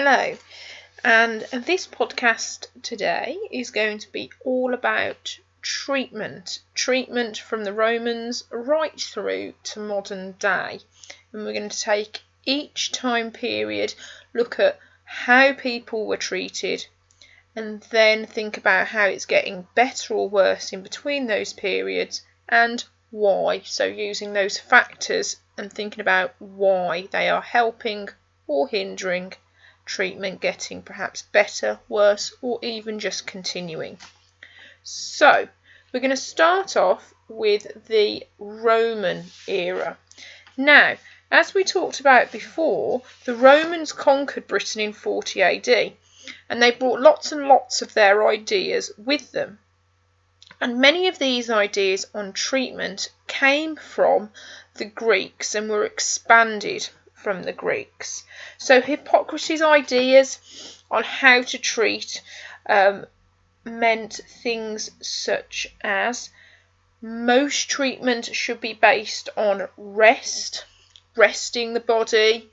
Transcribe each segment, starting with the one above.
Hello, and this podcast today is going to be all about treatment from the Romans right through to modern day. And we're going to take each time period, look at how people were treated, and then think about how it's getting better or worse in between those periods and why. So using those factors and thinking about why they are helping or hindering treatment getting perhaps better, worse, or even just continuing. So we're going to start off with the Roman era. Now, as we talked about before, the Romans conquered Britain in 40 AD, and they brought lots and lots of their ideas with them. And many of these ideas on treatment came from the Greeks and were expanded from the Greeks. So Hippocrates' ideas on how to treat meant things such as most treatment should be based on resting the body,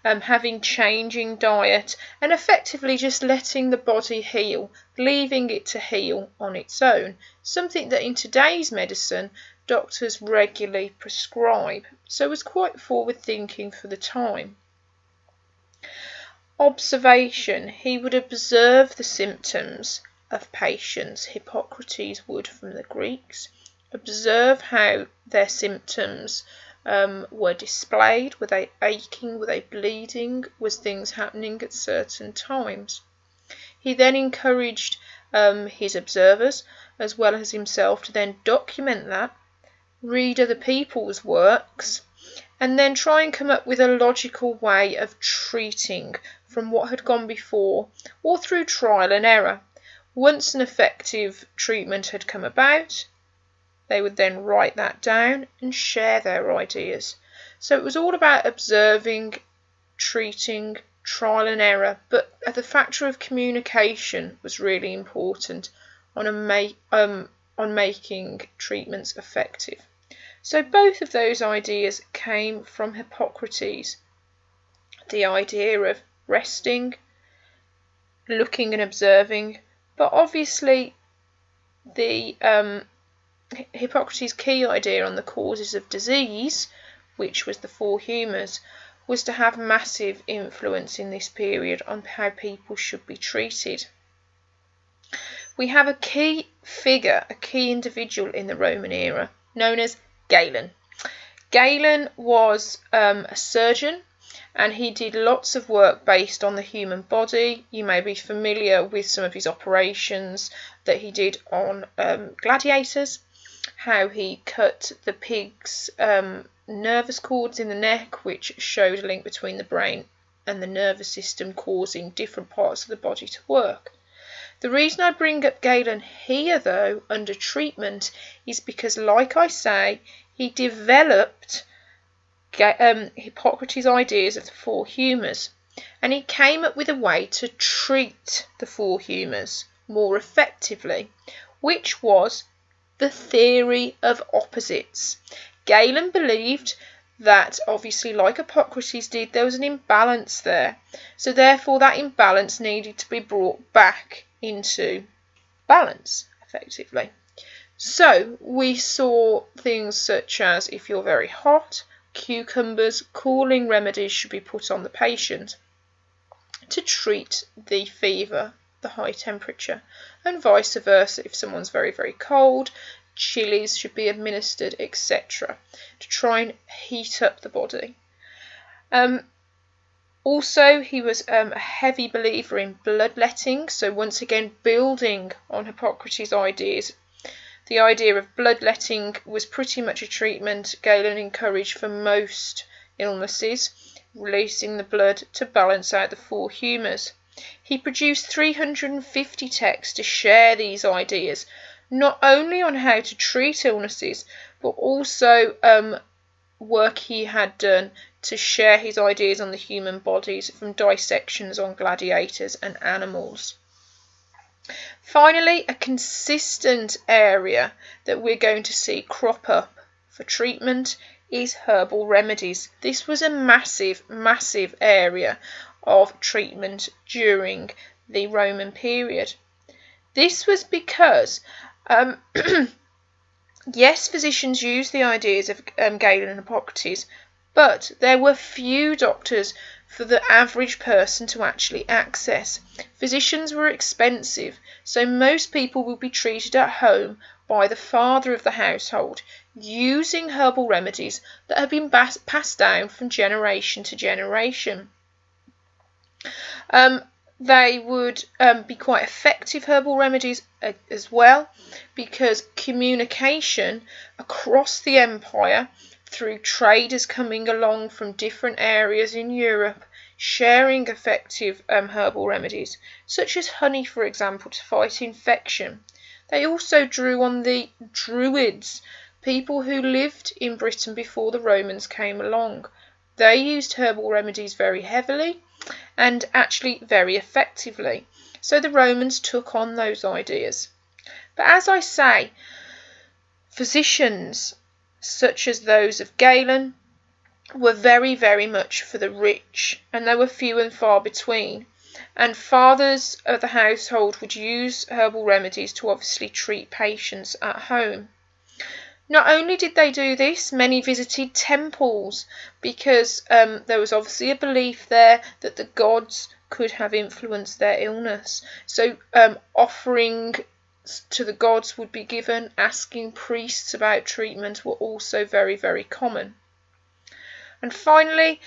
having changing diet, and effectively just letting the body heal, leaving it to heal on its own, something that in today's medicine doctors regularly prescribe. So it was quite forward thinking for the time. Observation. He would observe the symptoms of patients, Hippocrates would from the Greeks, observe how their symptoms were displayed. Were they aching? Were they bleeding? Was things happening at certain times? He then encouraged his observers as well as himself to then document that, read other people's works, and then try and come up with a logical way of treating from what had gone before or through trial and error. Once an effective treatment had come about, they would then write that down and share their ideas. So it was all about observing, treating, trial and error, but the factor of communication was really important on making treatments effective. So both of those ideas came from Hippocrates. The idea of resting, looking and observing, but obviously the Hippocrates' key idea on the causes of disease, which was the four humours, was to have massive influence in this period on how people should be treated. We have a key figure, a key individual in the Roman era, known as Galen. Galen was a surgeon, and he did lots of work based on the human body. You may be familiar with some of his operations that he did on gladiators, how he cut the pig's nervous cords in the neck, which showed a link between the brain and the nervous system, causing different parts of the body to work. The reason I bring up Galen here, though, under treatment, is because, like I say, he developed Hippocrates' ideas of the four humours, and he came up with a way to treat the four humours more effectively, which was the theory of opposites. Galen believed that, obviously, like Hippocrates did, there was an imbalance there. So therefore that imbalance needed to be brought back into balance, effectively. So we saw things such as, if you're very hot, cucumbers, cooling remedies should be put on the patient to treat the fever, the high temperature, and vice versa. If someone's very, very cold, chilies should be administered, etc., to try and heat up the body. Also, he was a heavy believer in bloodletting, so once again building on Hippocrates' ideas. The idea of bloodletting was pretty much a treatment Galen encouraged for most illnesses, releasing the blood to balance out the four humours. He produced 350 texts to share these ideas, not only on how to treat illnesses, but also work he had done to share his ideas on the human bodies from dissections on gladiators and animals. Finally, a consistent area that we're going to see crop up for treatment is herbal remedies. This was a massive, massive area of treatment during the Roman period. This was because yes, physicians used the ideas of Galen and Hippocrates, but there were few doctors for the average person to actually access. Physicians were expensive, so most people would be treated at home by the father of the household, using herbal remedies that had been passed down from generation to generation. They would be quite effective herbal remedies as well, because communication across the empire through traders coming along from different areas in Europe, sharing effective herbal remedies, such as honey, for example, to fight infection. They also drew on the Druids, people who lived in Britain before the Romans came along. They used herbal remedies very heavily and actually very effectively. So the Romans took on those ideas. But as I say, physicians such as those of Galen were very, very much for the rich, and they were few and far between. And fathers of the household would use herbal remedies to obviously treat patients at home. Not only did they do this, many visited temples, because there was obviously a belief there that the gods could have influenced their illness. So offering to the gods would be given, asking priests about treatment were also very, very common. And finally,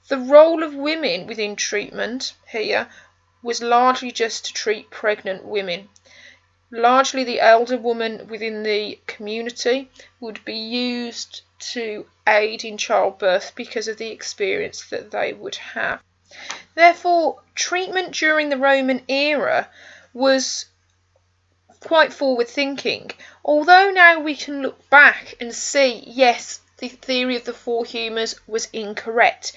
the role of women within treatment here was largely just to treat pregnant women. Largely the elder woman within the community would be used to aid in childbirth because of the experience that they would have. Therefore, treatment during the Roman era was quite forward thinking, although now we can look back and see, yes, the theory of the four humours was incorrect.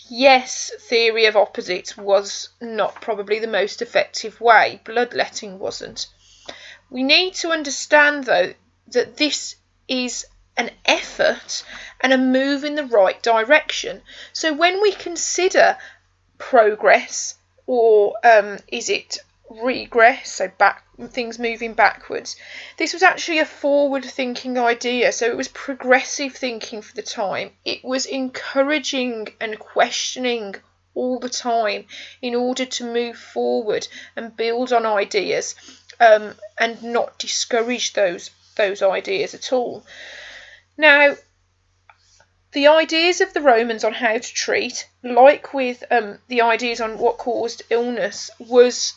Yes, theory of opposites was not probably the most effective way. Bloodletting wasn't. We need to understand, though, that this is an effort and a move in the right direction. So when we consider progress, or is it regress, so things moving backwards, this was actually a forward-thinking idea. So it was progressive thinking for the time. It was encouraging and questioning all the time in order to move forward and build on ideas. And not discourage those ideas at all. Now, the ideas of the Romans on how to treat, like with the ideas on what caused illness, was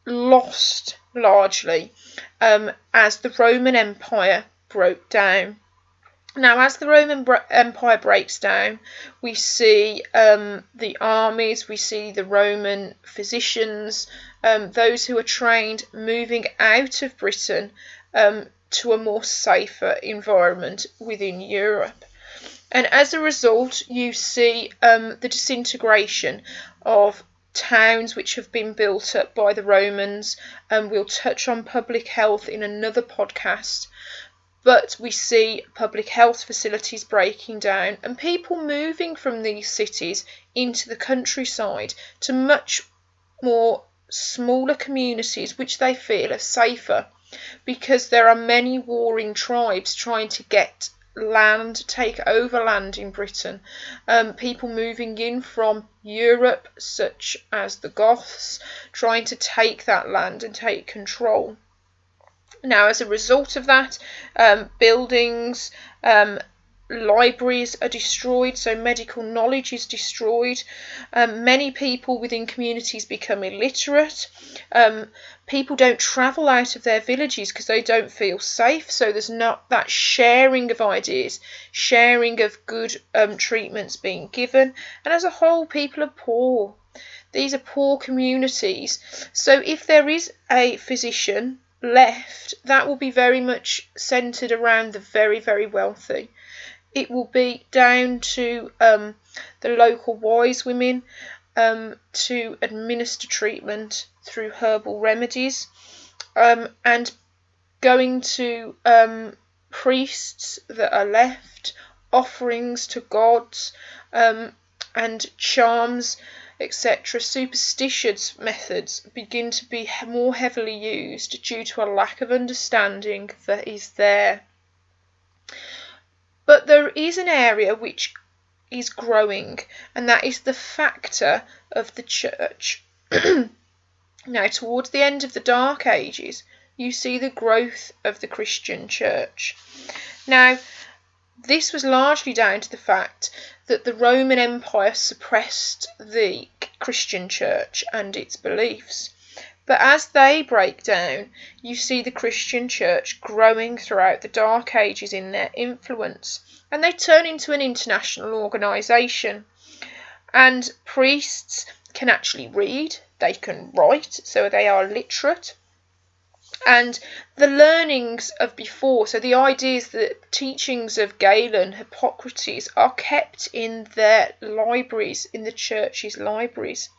lost largely as the Roman Empire broke down. Now, as the Roman Empire breaks down, we see the armies, we see the Roman physicians, those who are trained moving out of Britain to a more safer environment within Europe. And as a result, you see the disintegration of towns which have been built up by the Romans. We'll touch on public health in another podcast. But we see public health facilities breaking down and people moving from these cities into the countryside to much more smaller communities which they feel are safer, because there are many warring tribes trying to get land, take over land in Britain. People moving in from Europe, such as the Goths, trying to take that land and take control. Now, as a result of that, buildings, libraries are destroyed, so medical knowledge is destroyed. Many people within communities become illiterate. People don't travel out of their villages because they don't feel safe, so there's not that sharing of ideas, sharing of good treatments being given, and as a whole, people are poor. These are poor communities, so if there is a physician left, that will be very much centred around the very, very wealthy. It will be down to the local wise women to administer treatment through herbal remedies, and going to priests that are left, offerings to gods, and charms etc., superstitious methods begin to be more heavily used due to a lack of understanding that is there. But there is an area which is growing, and that is the factor of the church. Now, towards the end of the Dark Ages, you see the growth of the Christian church. Now, this was largely down to the fact that the Roman Empire suppressed the Christian church and its beliefs. But as they break down, you see the Christian church growing throughout the Dark Ages in their influence, and they turn into an international organisation. And priests can actually read, they can write, so they are literate. And the learnings of before, so the ideas, the teachings of Galen, Hippocrates, are kept in their libraries, in the church's libraries.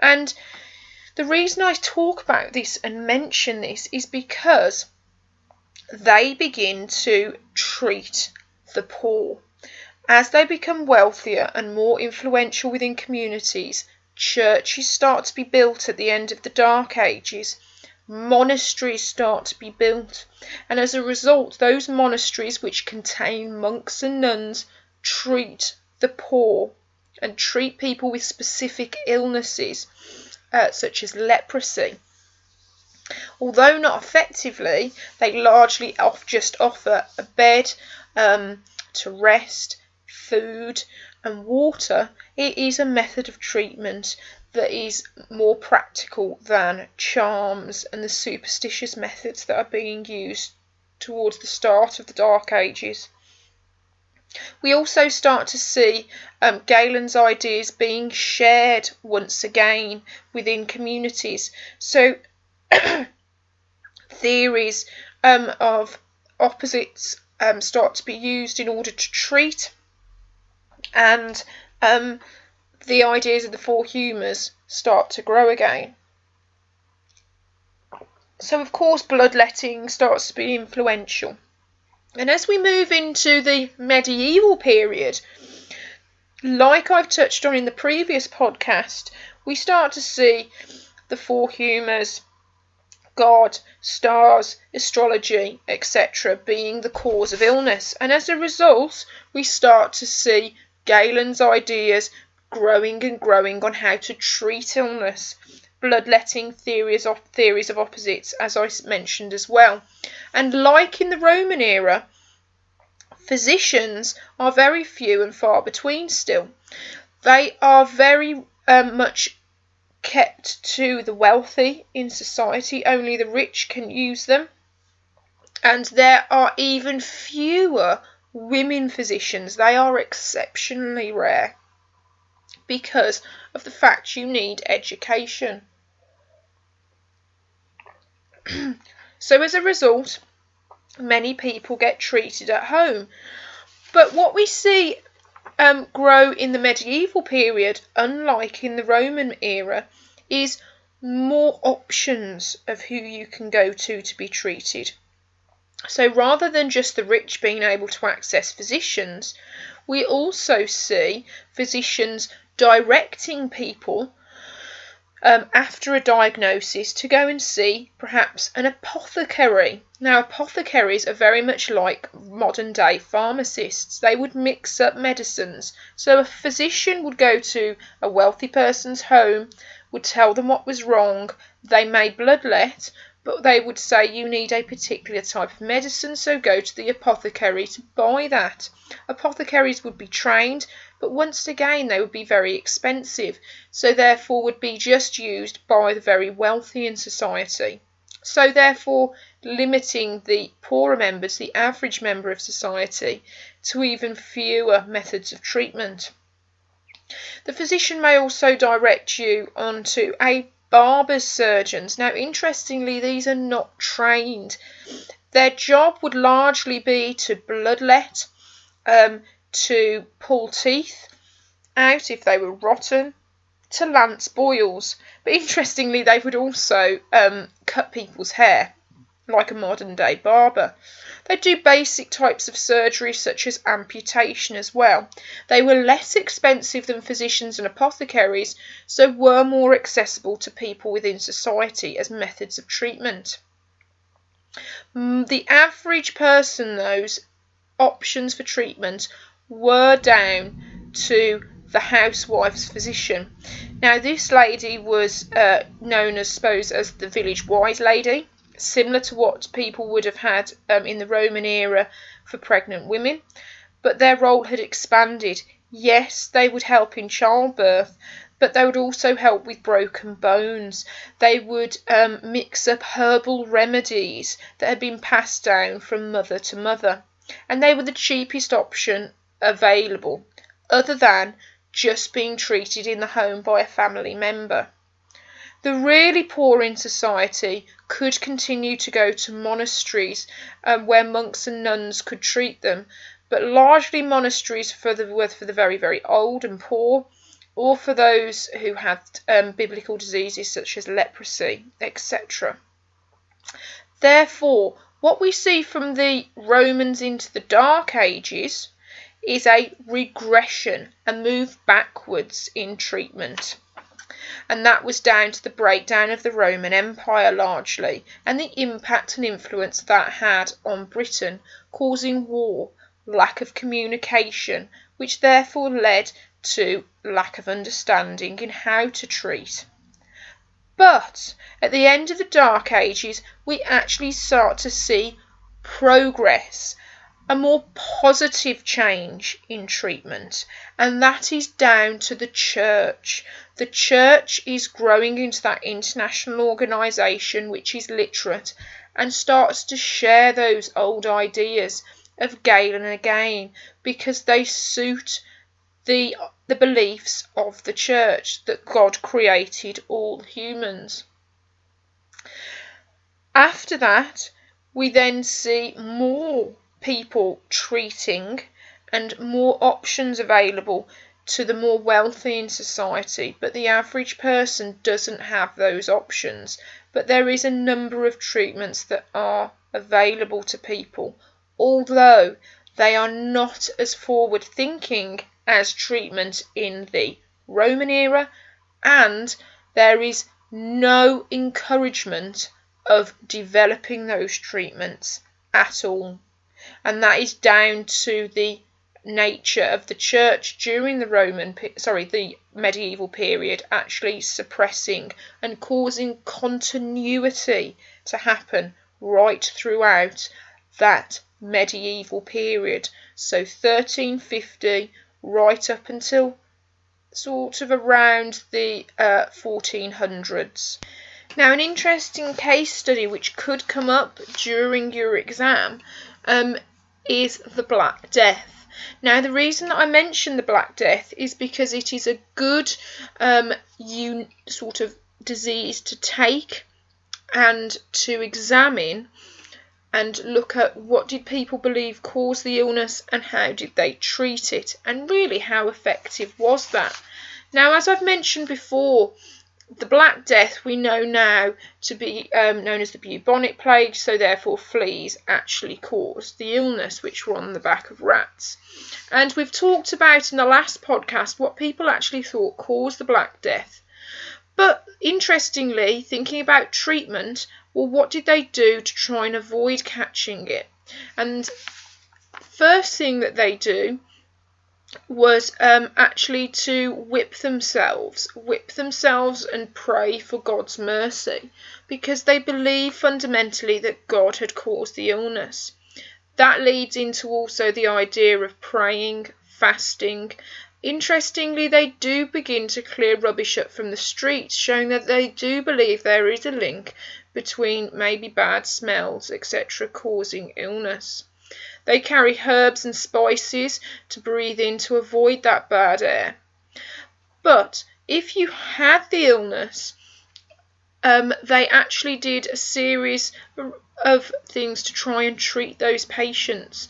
And the reason I talk about this and mention this is because they begin to treat the poor. As they become wealthier and more influential within communities, churches start to be built at the end of the Dark Ages. Monasteries start to be built, and as a result, those monasteries which contain monks and nuns treat the poor and treat people with specific illnesses, such as leprosy. Although not effectively, they largely just offer a bed to rest, food and water. It is a method of treatment that is more practical than charms and the superstitious methods that are being used towards the start of the Dark Ages. We also start to see Galen's ideas being shared once again within communities. So theories of opposites start to be used in order to treat, and the ideas of the four humours start to grow again. So of course bloodletting starts to be influential. And as we move into the medieval period, like I've touched on in the previous podcast, we start to see the four humours, God, stars, astrology, etc. being the cause of illness. And as a result, we start to see Galen's ideas growing and growing on how to treat illness. Bloodletting, theories of opposites, as I mentioned as well. And like in the Roman era, physicians are very few and far between still. They are very much kept to the wealthy in society. Only the rich can use them. And there are even fewer women physicians. They are exceptionally rare because of the fact you need education. So as a result, many people get treated at home. But what we see grow in the medieval period, unlike in the Roman era, is more options of who you can go to be treated. So rather than just the rich being able to access physicians, we also see physicians directing people after a diagnosis to go and see perhaps an apothecary. Now, apothecaries are very much like modern day pharmacists. They would mix up medicines. So a physician would go to a wealthy person's home, would tell them what was wrong. They may bloodlet, but they would say you need a particular type of medicine, so go to the apothecary to buy that. Apothecaries would be trained, but once again they would be very expensive, so therefore would be just used by the very wealthy in society. So therefore limiting the poorer members, the average member of society, to even fewer methods of treatment. The physician may also direct you onto a barber's surgeons. Now, interestingly, these are not trained. Their job would largely be to bloodlet, to pull teeth out if they were rotten, to lance boils. But interestingly, they would also cut people's hair. like a modern day barber. They do basic types of surgery such as amputation as well. They were less expensive than physicians and apothecaries, so were more accessible to people within society as methods of treatment. The average person, those options for treatment were down to the housewife's physician. Now, this lady was known, I suppose, as the village wise lady, similar to what people would have had in the Roman era for pregnant women, but their role had expanded. Yes, they would help in childbirth, but they would also help with broken bones. They would mix up herbal remedies that had been passed down from mother to mother, and they were the cheapest option available, other than just being treated in the home by a family member. The really poor in society could continue to go to monasteries where monks and nuns could treat them, but largely monasteries were for the very, very old and poor, or for those who had biblical diseases such as leprosy, etc. Therefore, what we see from the Romans into the Dark Ages is a regression, a move backwards in treatment. And that was down to the breakdown of the Roman Empire largely, and the impact and influence that had on Britain, causing war, lack of communication, which therefore led to lack of understanding in how to treat. But at the end of the Dark Ages, we actually start to see progress, a more positive change in treatment, and that is down to the church. The church is growing into that international organisation which is literate and starts to share those old ideas of again and again, because they suit the beliefs of the church that God created all humans. After that, we then see more people treating and more options available to the more wealthy in society, but the average person doesn't have those options. But there is a number of treatments that are available to people, although they are not as forward thinking as treatment in the Roman era, and there is no encouragement of developing those treatments at all. And that is down to the nature of the church during the medieval period actually suppressing and causing continuity to happen right throughout that medieval period. So 1350 right up until sort of around the 1400s. Now, an interesting case study which could come up during your exam is the Black Death. Now, the reason that I mention the Black Death is because it is a good sort of disease to take and to examine and look at what did people believe caused the illness and how did they treat it, and really how effective was that. Now, as I've mentioned before, the Black Death we know now to be known as the bubonic plague, so therefore fleas actually caused the illness, which were on the back of rats. And we've talked about in the last podcast what people actually thought caused the Black Death. But interestingly, thinking about treatment, well, what did they do to try and avoid catching it? And first thing that they do was actually to whip themselves and pray for God's mercy, because they believe fundamentally that God had caused the illness. That leads into also the idea of praying, fasting. Interestingly, they do begin to clear rubbish up from the streets, showing that they do believe there is a link between maybe bad smells, etc., causing illness. They carry herbs and spices to breathe in to avoid that bad air. But if you had the illness, they actually did a series of things to try and treat those patients.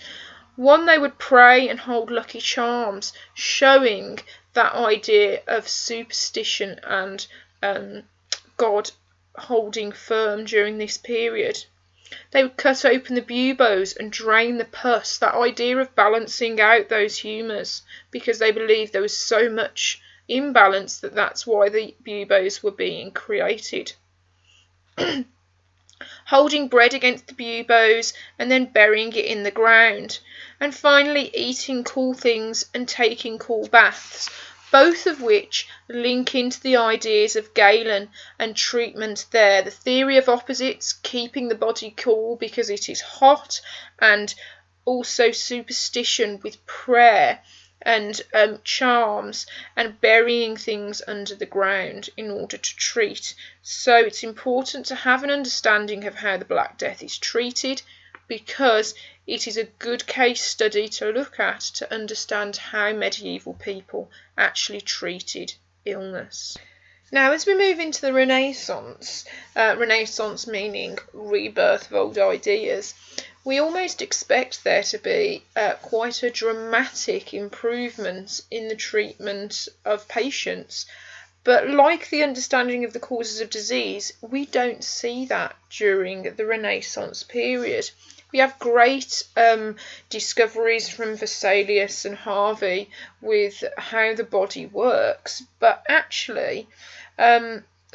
One, they would pray and hold lucky charms, showing that idea of superstition and God holding firm during this period. They would cut open the buboes and drain the pus, that idea of balancing out those humours, because they believed there was so much imbalance that's why the buboes were being created. Holding bread against the buboes and then burying it in the ground, and finally eating cool things and taking cool baths, both of which link into the ideas of Galen and treatment there. The theory of opposites, keeping the body cool because it is hot, and also superstition with prayer and charms and burying things under the ground in order to treat. So it's important to have an understanding of how the Black Death is treated, because it is a good case study to look at to understand how medieval people actually treated illness. Now, as we move into the Renaissance, Renaissance meaning rebirth of old ideas, we almost expect there to be quite a dramatic improvement in the treatment of patients. But like the understanding of the causes of disease, we don't see that during the Renaissance period. We have great discoveries from Vesalius and Harvey with how the body works, but actually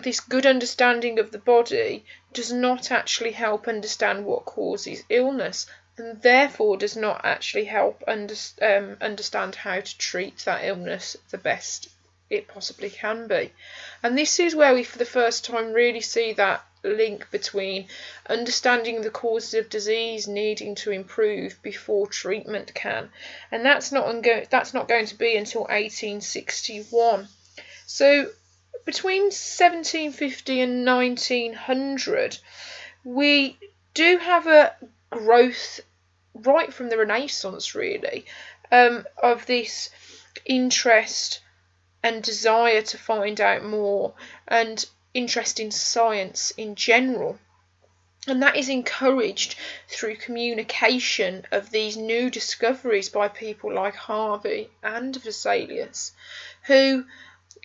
this good understanding of the body does not actually help understand what causes illness, and therefore does not actually help understand how to treat that illness the best it possibly can be. And this is where we for the first time really see that link between understanding the causes of disease needing to improve before treatment can, and that's not going to be until 1861. So between 1750 and 1900 we do have a growth right from the Renaissance really of this interest and desire to find out more and interest in science in general. And that is encouraged through communication of these new discoveries by people like Harvey and Vesalius, who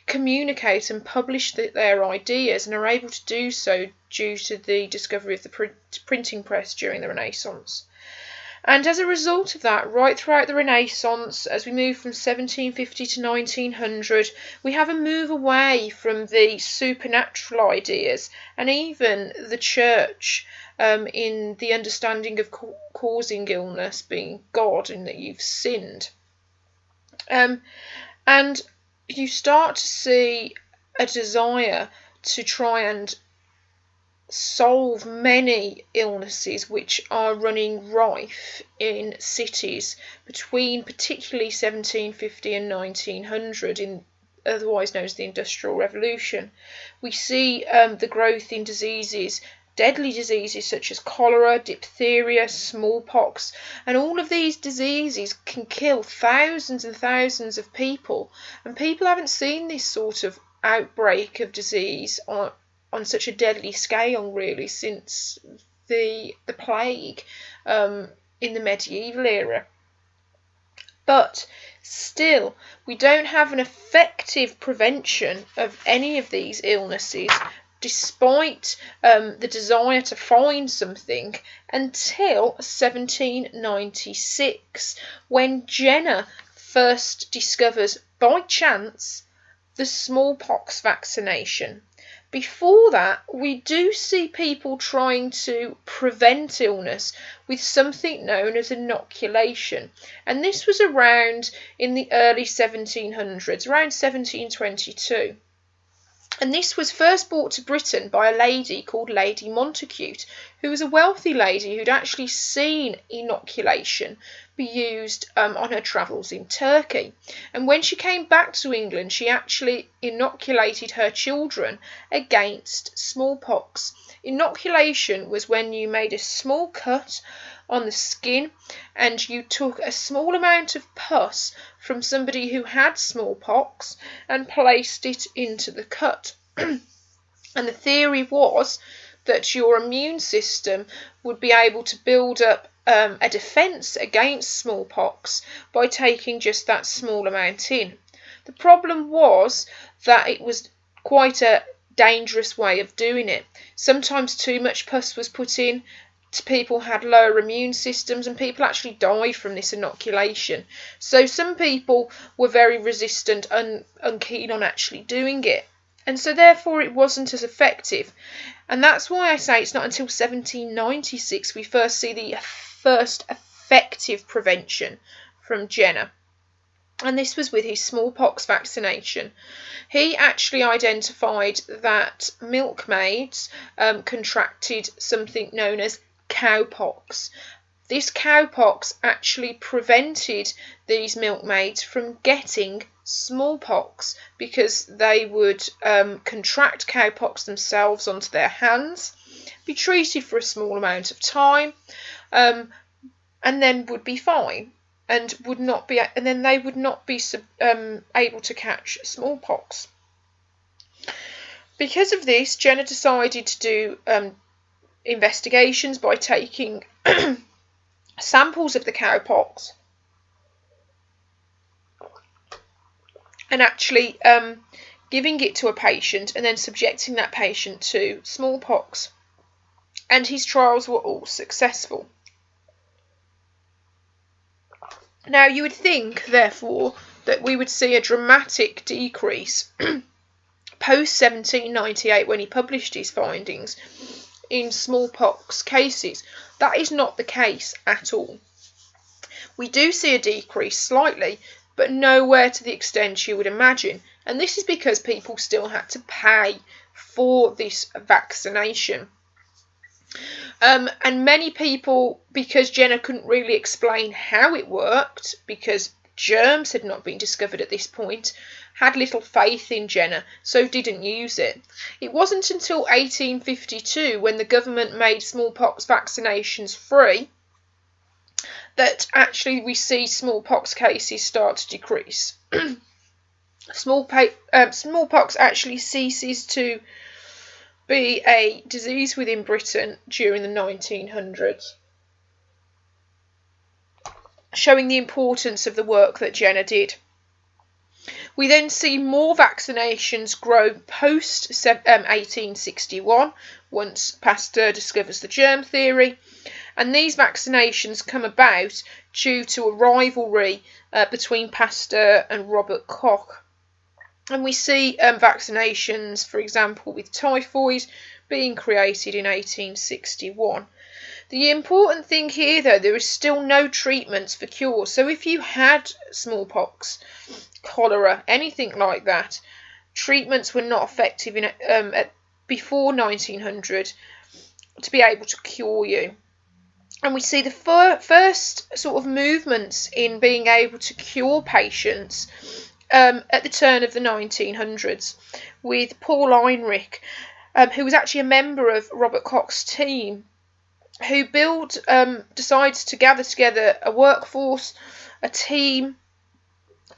communicate and publish their ideas and are able to do so due to the discovery of the printing press during the Renaissance. And as a result of that, right throughout the Renaissance, as we move from 1750 to 1900, we have a move away from the supernatural ideas and even the church in the understanding of causing illness being God and that you've sinned. And you start to see a desire to try and solve many illnesses which are running rife in cities between particularly 1750 and 1900, otherwise known as the Industrial Revolution. We see the growth in diseases, deadly diseases such as cholera, diphtheria, smallpox, and all of these diseases can kill thousands and thousands of people, and people haven't seen this sort of outbreak of disease on such a deadly scale really since the plague in the medieval era. But still, we don't have an effective prevention of any of these illnesses, despite the desire to find something, until 1796, when Jenner first discovers by chance the smallpox vaccination. Before that, we do see people trying to prevent illness with something known as inoculation, and this was around in the early 1700s, around 1722. And this was first brought to Britain by a lady called Lady Montacute, who was a wealthy lady who'd actually seen inoculation be used on her travels in Turkey. And when she came back to England, she actually inoculated her children against smallpox. Inoculation was when you made a small cut on the skin and you took a small amount of pus from somebody who had smallpox and placed it into the cut. And the theory was that your immune system would be able to build up a defence against smallpox by taking just that small amount in. The problem was that it was quite a dangerous way of doing it. Sometimes too much pus was put in, people had lower immune systems, and people actually died from this inoculation. So some people were very resistant and unkeen on actually doing it, and so therefore it wasn't as effective. And that's why I say it's not until 1796 we first see the first effective prevention from Jenner. And this was with his smallpox vaccination. He actually identified that milkmaids contracted something known as cowpox. This cowpox actually prevented these milkmaids from getting smallpox because they would contract cowpox themselves onto their hands, be treated for a small amount of time, and then would be fine. And then they would not be able to catch smallpox. Because of this, Jenner decided to do investigations by taking samples of the cowpox and actually giving it to a patient and then subjecting that patient to smallpox. And his trials were all successful. Now, you would think, therefore, that we would see a dramatic decrease post-1798 when he published his findings in smallpox cases. That is not the case at all. We do see a decrease slightly, but nowhere to the extent you would imagine. And this is because people still had to pay for this vaccination. And many people, because Jenner couldn't really explain how it worked, because germs had not been discovered at this point, had little faith in Jenner, so didn't use it. It wasn't until 1852, when the government made smallpox vaccinations free, that actually we see smallpox cases start to decrease. Smallpox actually ceases to be a disease within Britain during the 1900s, showing the importance of the work that Jenner did. We then see more vaccinations grow post 1861, once Pasteur discovers the germ theory, and these vaccinations come about due to a rivalry between Pasteur and Robert Koch. And we see vaccinations, for example, with typhoid being created in 1861. The important thing here, though, there is still no treatments for cure. So if you had smallpox, cholera, anything like that, treatments were not effective before 1900 to be able to cure you. And we see the first sort of movements in being able to cure patients at the turn of the 1900s with Paul Ehrlich, who was actually a member of Robert Koch's team, who decides to gather together a workforce, a team,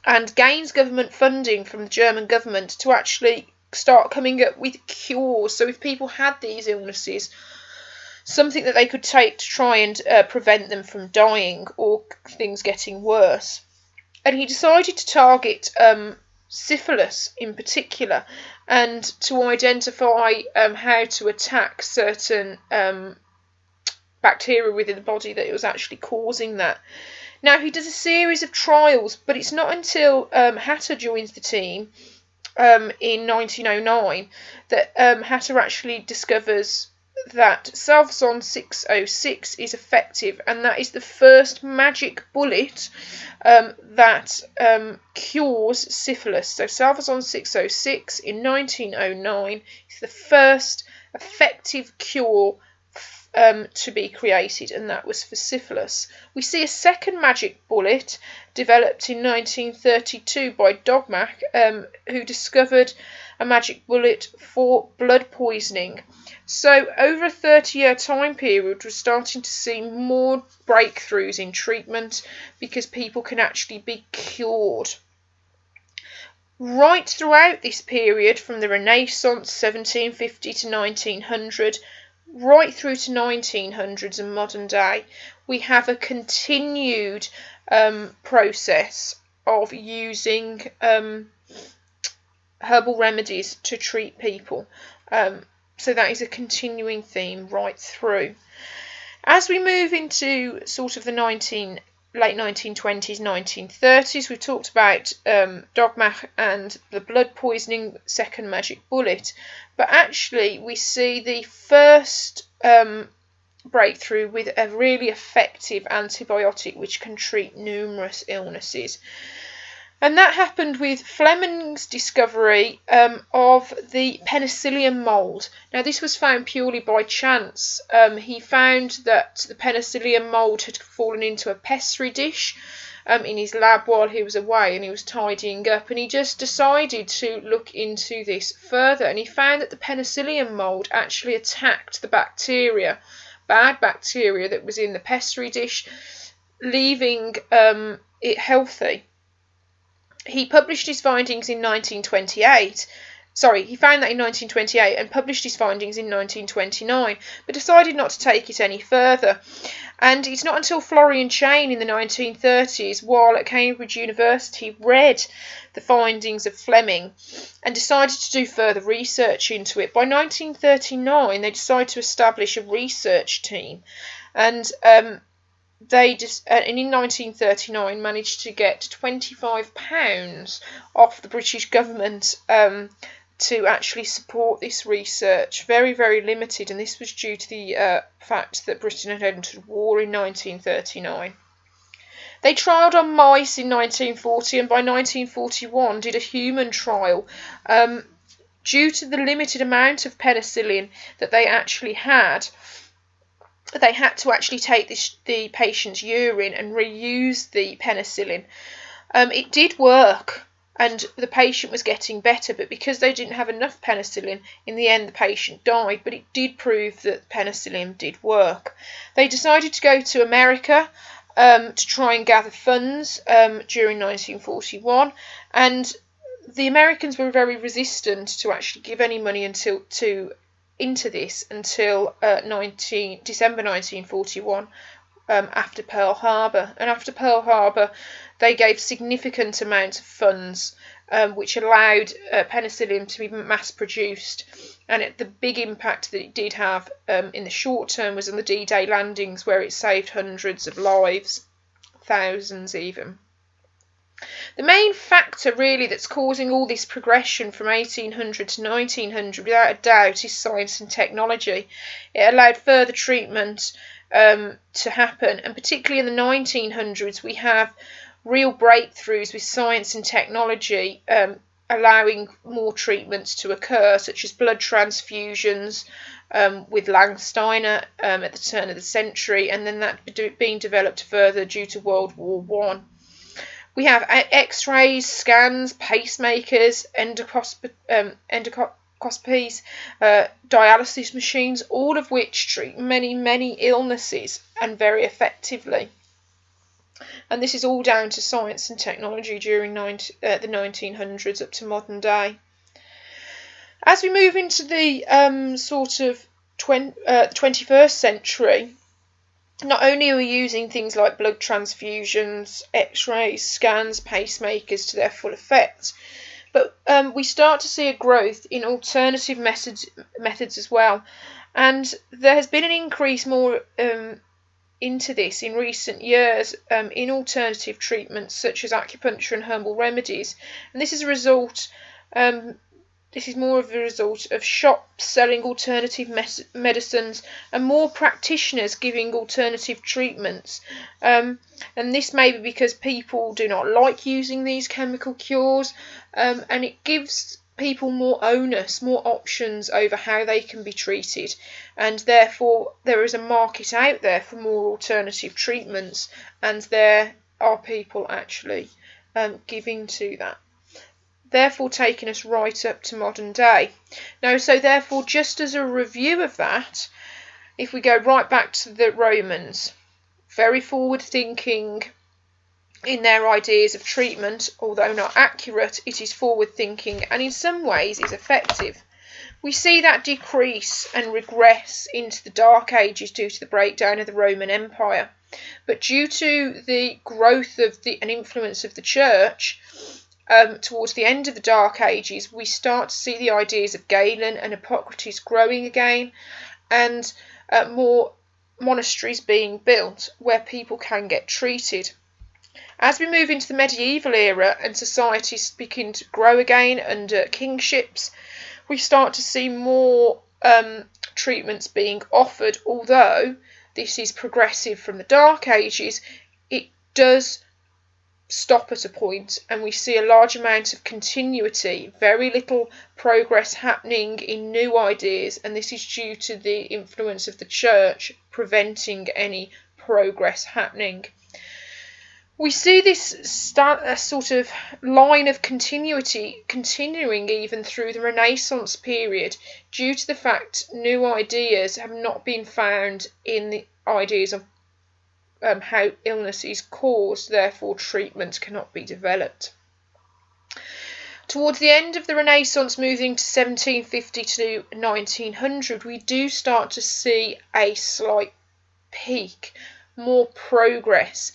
and gains government funding from the German government to actually start coming up with cures. So if people had these illnesses, something that they could take to try and prevent them from dying or things getting worse. And he decided to target syphilis in particular, and to identify how to attack certain bacteria within the body that it was actually causing that. Now, he does a series of trials, but it's not until Hatter joins the team in 1909 that Hatter actually discovers that Salvarsan 606 is effective, and that is the first magic bullet that cures syphilis. So Salvarsan 606 in 1909 is the first effective cure to be created, and that was for syphilis. We see a second magic bullet developed in 1932 by Dogmach, who discovered a magic bullet for blood poisoning. So over a 30-year time period, we're starting to see more breakthroughs in treatment because people can actually be cured. Right throughout this period, from the Renaissance, 1750 to 1900, right through to 1900s and modern day, we have a continued process of using herbal remedies to treat people. So that is a continuing theme right through. As we move into sort of the late 1920s, 1930s, we've talked about dogma and the blood poisoning, second magic bullet, but actually we see the first breakthrough with a really effective antibiotic which can treat numerous illnesses. And that happened with Fleming's discovery of the penicillium mould. Now, this was found purely by chance. He found that the penicillium mould had fallen into a pessary dish in his lab while he was away, and he was tidying up, and he just decided to look into this further, and he found that the penicillium mould actually attacked the bacteria, bad bacteria that was in the pessary dish, leaving it healthy. He published his findings in 1928. He found that in 1928 and published his findings in 1929, but decided not to take it any further. And it's not until Florian Chain in the 1930s, while at Cambridge University, read the findings of Fleming and decided to do further research into it. By 1939, they decided to establish a research team, and in 1939 managed to get £25 off the British government to actually support this research. Very, very limited, and this was due to the fact that Britain had entered war in 1939. They trialled on mice in 1940, and by 1941 did a human trial. Due to the limited amount of penicillin that they actually had, they had to actually take the patient's urine and reuse the penicillin. It did work, and the patient was getting better, but because they didn't have enough penicillin, in the end the patient died, but it did prove that penicillin did work. They decided to go to America to try and gather funds during 1941, and the Americans were very resistant to actually give any money into this until December 1941, after Pearl Harbor. And after Pearl Harbor, they gave significant amounts of funds, which allowed penicillin to be mass produced. And the big impact that it did have in the short term was on the D-Day landings, where it saved hundreds of lives, thousands even. The main factor really that's causing all this progression from 1800 to 1900 without a doubt is science and technology. It allowed further treatment to happen, and particularly in the 1900s we have real breakthroughs with science and technology allowing more treatments to occur, such as blood transfusions with Langsteiner at the turn of the century, and then that being developed further due to World War I. We have X-rays, scans, pacemakers, endoscopies, dialysis machines, all of which treat many, many illnesses and very effectively. And this is all down to science and technology during the 1900s up to modern day. As we move into the 21st century, not only are we using things like blood transfusions, x-rays, scans, pacemakers to their full effect, but we start to see a growth in alternative methods as well. And there has been an increase more into this in recent years in alternative treatments such as acupuncture and herbal remedies. And this is a result This is more of a result of shops selling alternative medicines and more practitioners giving alternative treatments. And this may be because people do not like using these chemical cures, and it gives people more onus, more options over how they can be treated, and therefore there is a market out there for more alternative treatments, and there are people actually giving to that. Therefore taking us right up to modern day. Now, so therefore, just as a review of that, if we go right back to the Romans, very forward thinking in their ideas of treatment, although not accurate, it is forward thinking and in some ways is effective. We see that decrease and regress into the Dark Ages due to the breakdown of the Roman Empire. But due to the growth of and influence of the Church, towards the end of the Dark Ages, we start to see the ideas of Galen and Hippocrates growing again, and more monasteries being built where people can get treated. As we move into the medieval era and societies begin to grow again under kingships, we start to see more treatments being offered. Although this is progressive from the Dark Ages, it does stop at a point, and we see a large amount of continuity, very little progress happening in new ideas, and this is due to the influence of the church preventing any progress happening. We see this sort of line of continuity continuing even through the Renaissance period, due to the fact new ideas have not been found in the ideas of how illness is caused, therefore treatment cannot be developed. Towards the end of the Renaissance, moving to 1750 to 1900, we do start to see a slight peak, more progress.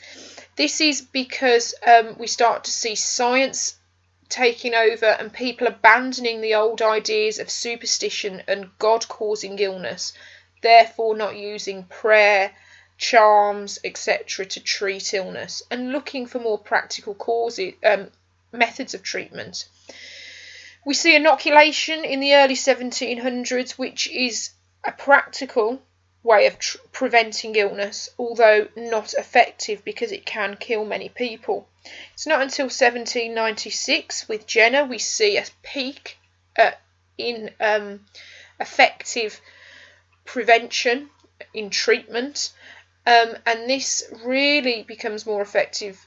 This is because we start to see science taking over and people abandoning the old ideas of superstition and God causing illness, therefore not using prayer, charms, etc. to treat illness, and looking for more practical methods of treatment. We see inoculation in the early 1700s, which is a practical way of preventing illness, although not effective because it can kill many people. It's not until 1796 with Jenner we see a peak in effective prevention in treatment. And this really becomes more effective,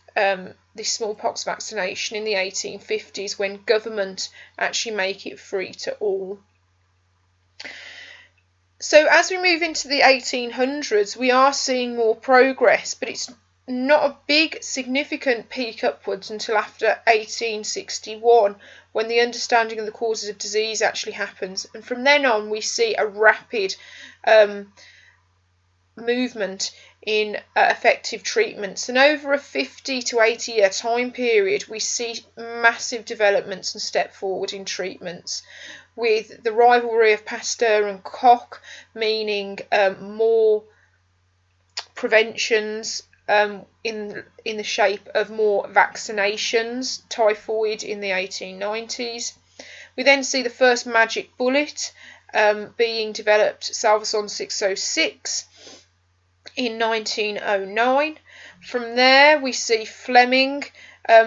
this smallpox vaccination, in the 1850s, when government actually make it free to all. So as we move into the 1800s, we are seeing more progress, but it's not a big significant peak upwards until after 1861, when the understanding of the causes of disease actually happens. And from then on, we see a rapid movement in effective treatments, and over a 50 to 80 year time period we see massive developments and step forward in treatments, with the rivalry of Pasteur and Koch meaning more preventions in the shape of more vaccinations, typhoid in the 1890s. We then see the first magic bullet being developed, Salvason 606, in 1909. From there we see Fleming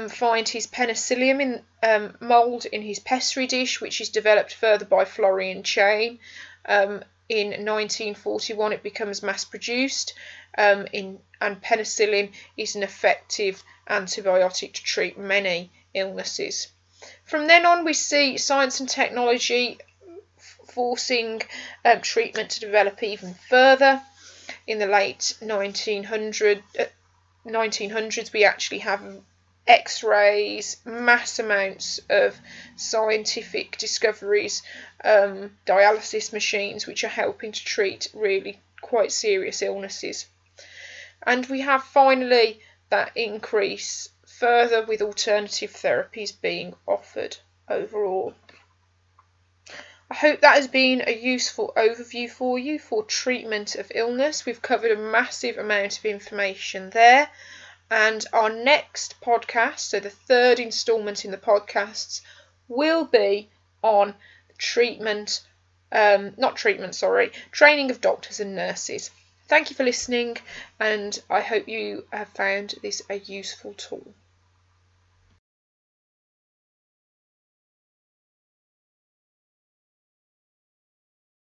find his penicillium mould in his pessary dish, which is developed further by Florian Chain. In 1941 it becomes mass produced, and penicillin is an effective antibiotic to treat many illnesses. From then on we see science and technology forcing treatment to develop even further. In the late 1900s we actually have X-rays, mass amounts of scientific discoveries, dialysis machines which are helping to treat really quite serious illnesses. And we have finally that increase further with alternative therapies being offered overall. I hope that has been a useful overview for you for treatment of illness. We've covered a massive amount of information there. And our next podcast, so the third instalment in the podcasts, will be on training of doctors and nurses. Thank you for listening, and I hope you have found this a useful tool.